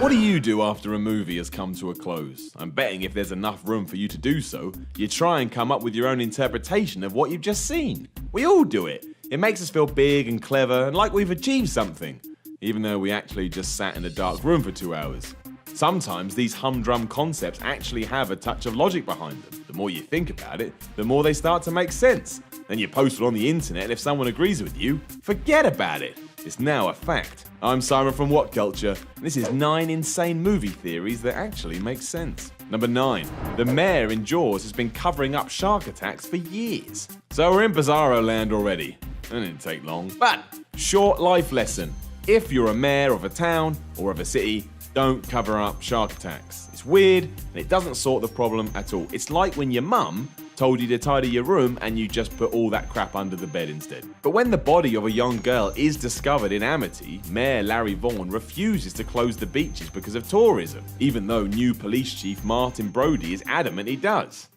What do you do after a movie has come to a close? I'm betting if there's enough room for you to do so, you try and come up with your own interpretation of what you've just seen. We all do it. It makes us feel big and clever and like we've achieved something, even though we actually just sat in a dark room for 2 hours. Sometimes these humdrum concepts actually have a touch of logic behind them. The more you think about it, the more they start to make sense. Then you post it on the internet and if someone agrees with you, forget about it. It's now a fact. I'm Simon from What Culture, and this is 9 insane movie theories that actually make sense. Number 9. The mayor in Jaws has been covering up shark attacks for years. So we're in Bizarro land already. That didn't take long. But, short life lesson. If you're a mayor of a town or of a city, don't cover up shark attacks. It's weird and it doesn't sort the problem at all. It's like when your mum told you to tidy your room and you just put all that crap under the bed instead. But when the body of a young girl is discovered in Amity, Mayor Larry Vaughn refuses to close the beaches because of tourism, even though new police chief Martin Brody is adamant he does.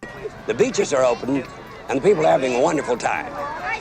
The beaches are open and the people are having a wonderful time.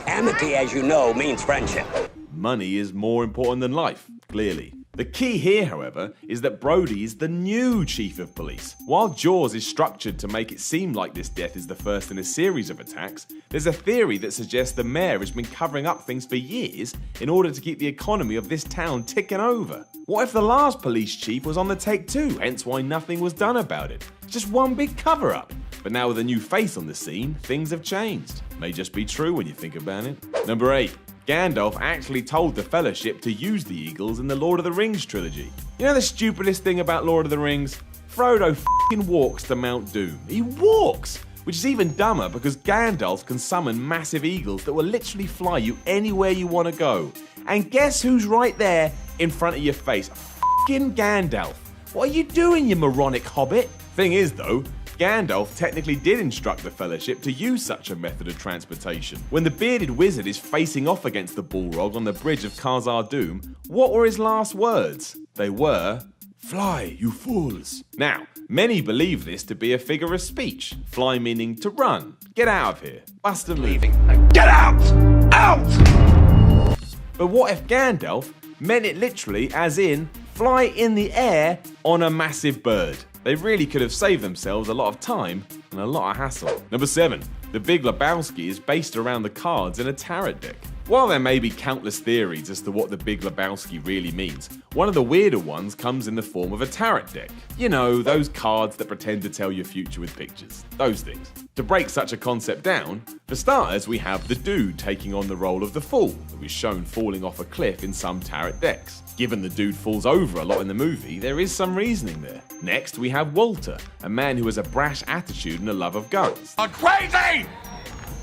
Amity, as you know, means friendship. Money is more important than life, clearly. The key here, however, is that Brody is the new chief of police. While Jaws is structured to make it seem like this death is the first in a series of attacks, there's a theory that suggests the mayor has been covering up things for years in order to keep the economy of this town ticking over. What if the last police chief was on the take too, hence why nothing was done about it? It's just one big cover-up. But now with a new face on the scene, things have changed. May just be true when you think about it. Number 8. Gandalf actually told the Fellowship to use the Eagles in the Lord of the Rings trilogy. You know the stupidest thing about Lord of the Rings? Frodo f***ing walks to Mount Doom. He walks! Which is even dumber because Gandalf can summon massive eagles that will literally fly you anywhere you want to go. And guess who's right there in front of your face? F***ing Gandalf. What are you doing, you moronic hobbit? Thing is though, Gandalf technically did instruct the Fellowship to use such a method of transportation. When the bearded wizard is facing off against the Balrog on the bridge of Khazad-dûm, what were his last words? They were, "Fly, you fools." Now, many believe this to be a figure of speech, fly meaning to run, get out of here, bust a move. Get out! Out! But what if Gandalf meant it literally as in, fly in the air on a massive bird? They really could have saved themselves a lot of time and a lot of hassle. Number 7. The Big Lebowski is based around the cards in a tarot deck. While there may be countless theories as to what the Big Lebowski really means, one of the weirder ones comes in the form of a tarot deck. You know, those cards that pretend to tell your future with pictures. Those things. To break such a concept down, for starters we have the dude taking on the role of the fool, who is shown falling off a cliff in some tarot decks. Given the dude falls over a lot in the movie, there is some reasoning there. Next, we have Walter, a man who has a brash attitude and a love of guns. I'm crazy!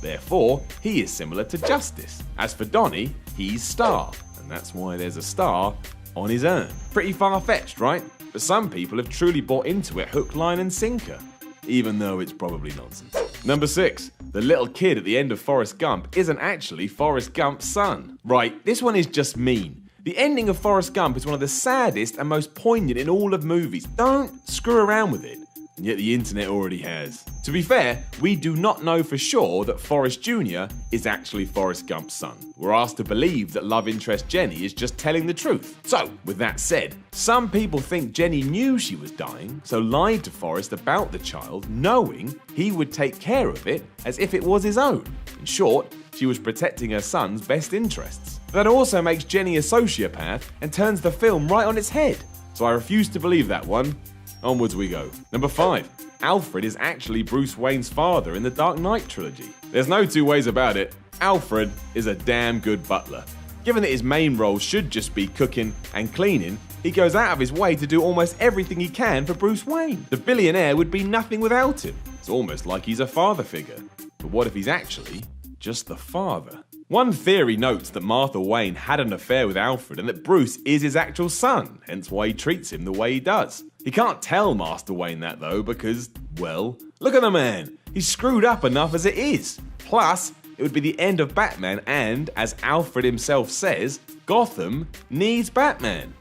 Therefore, he is similar to Justice. As for Donnie, he's Star, and that's why there's a star on his urn. Pretty far-fetched, right? But some people have truly bought into it hook, line and sinker, even though it's probably nonsense. Number 6. The little kid at the end of Forrest Gump isn't actually Forrest Gump's son. Right, this one is just mean. The ending of Forrest Gump is one of the saddest and most poignant in all of movies. Don't screw around with it. And yet the internet already has. To be fair, we do not know for sure that Forrest Jr. is actually Forrest Gump's son. We're asked to believe that love interest Jenny is just telling the truth. So, with that said, some people think Jenny knew she was dying, so lied to Forrest about the child, knowing he would take care of it as if it was his own. In short, she was protecting her son's best interests. That also makes Jenny a sociopath and turns the film right on its head. So I refuse to believe that one. Onwards we go. Number 5. Alfred is actually Bruce Wayne's father in the Dark Knight trilogy. There's no two ways about it. Alfred is a damn good butler. Given that his main role should just be cooking and cleaning, he goes out of his way to do almost everything he can for Bruce Wayne. The billionaire would be nothing without him. It's almost like he's a father figure. But what if he's actually just the father? One theory notes that Martha Wayne had an affair with Alfred and that Bruce is his actual son, hence why he treats him the way he does. He can't tell Master Wayne that though because, well, look at the man. He's screwed up enough as it is. Plus, it would be the end of Batman and, as Alfred himself says, Gotham needs Batman.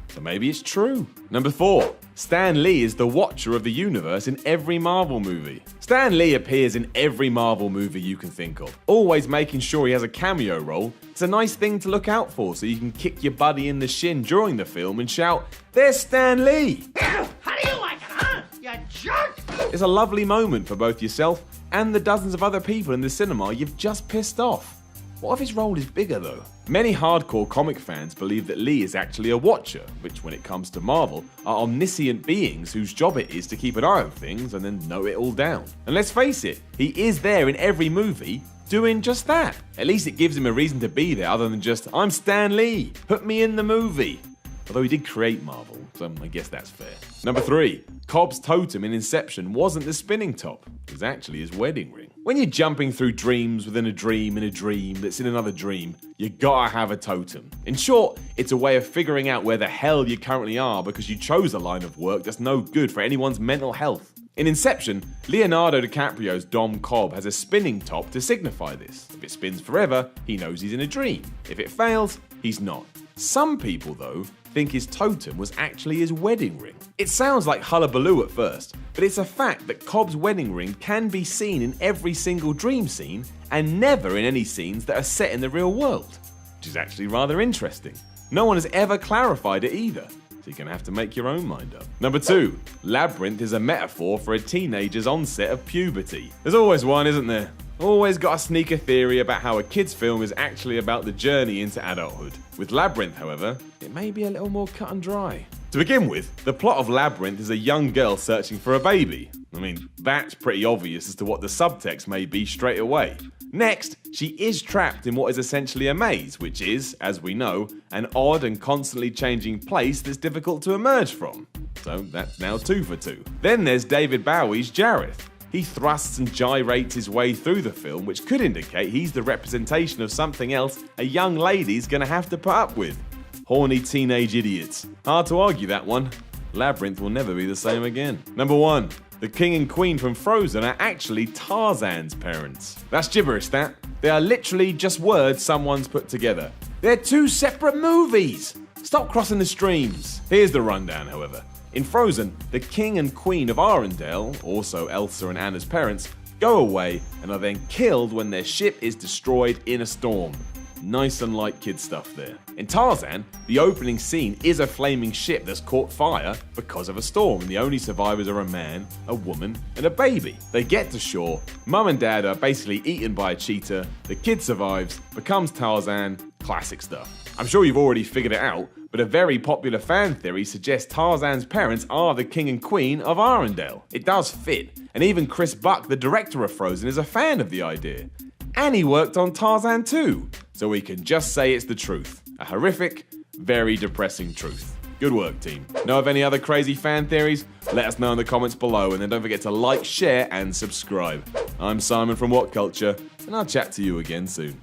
So maybe it's true. Number 4. Stan Lee is the Watcher of the universe in every Marvel movie. Stan Lee appears in every Marvel movie you can think of, always making sure he has a cameo role. It's a nice thing to look out for so you can kick your buddy in the shin during the film and shout, "There's Stan Lee!" How do you like it, huh? You jerk! It's a lovely moment for both yourself and the dozens of other people in the cinema you've just pissed off. What if his role is bigger though? Many hardcore comic fans believe that Lee is actually a watcher, which when it comes to Marvel are omniscient beings whose job it is to keep an eye on things and then note it all down. And let's face it, he is there in every movie doing just that. At least it gives him a reason to be there other than just, "I'm Stan Lee, put me in the movie." Although he did create Marvel, so I guess that's fair. Number 3. Cobb's totem in Inception wasn't the spinning top, it was actually his wedding ring. When you're jumping through dreams within a dream in a dream that's in another dream, you gotta have a totem. In short, it's a way of figuring out where the hell you currently are because you chose a line of work that's no good for anyone's mental health. In Inception, Leonardo DiCaprio's Dom Cobb has a spinning top to signify this. If it spins forever, he knows he's in a dream. If it fails, he's not. Some people, though, think his totem was actually his wedding ring. It sounds like hullabaloo at first, but it's a fact that Cobb's wedding ring can be seen in every single dream scene and never in any scenes that are set in the real world, which is actually rather interesting. No one has ever clarified it either, so you're gonna have to make your own mind up. Number 2, Labyrinth is a metaphor for a teenager's onset of puberty. There's always one, isn't there? Always got a sneaker theory about how a kid's film is actually about the journey into adulthood. With Labyrinth, however, it may be a little more cut and dry. To begin with, the plot of Labyrinth is a young girl searching for a baby. I mean, that's pretty obvious as to what the subtext may be straight away. Next, she is trapped in what is essentially a maze, which is, as we know, an odd and constantly changing place that's difficult to emerge from. So that's now 2 for 2. Then there's David Bowie's Jareth. He thrusts and gyrates his way through the film, which could indicate he's the representation of something else a young lady's gonna have to put up with. Horny teenage idiots. Hard to argue that one. Labyrinth will never be the same again. Number 1. The king and queen from Frozen are actually Tarzan's parents. That's gibberish, that. They are literally just words someone's put together. They're 2 separate movies! Stop crossing the streams. Here's the rundown, however. In Frozen, the king and queen of Arendelle, also Elsa and Anna's parents, go away and are then killed when their ship is destroyed in a storm. Nice and light kid stuff there. In Tarzan, the opening scene is a flaming ship that's caught fire because of a storm, and the only survivors are a man, a woman, and a baby. They get to shore, mum and dad are basically eaten by a cheetah, the kid survives, becomes Tarzan, classic stuff. I'm sure you've already figured it out, but a very popular fan theory suggests Tarzan's parents are the king and queen of Arendelle. It does fit, and even Chris Buck, the director of Frozen, is a fan of the idea. And he worked on Tarzan too, so we can just say it's the truth. A horrific, very depressing truth. Good work, team. Know of any other crazy fan theories? Let us know in the comments below, and then don't forget to like, share, and subscribe. I'm Simon from What Culture, and I'll chat to you again soon.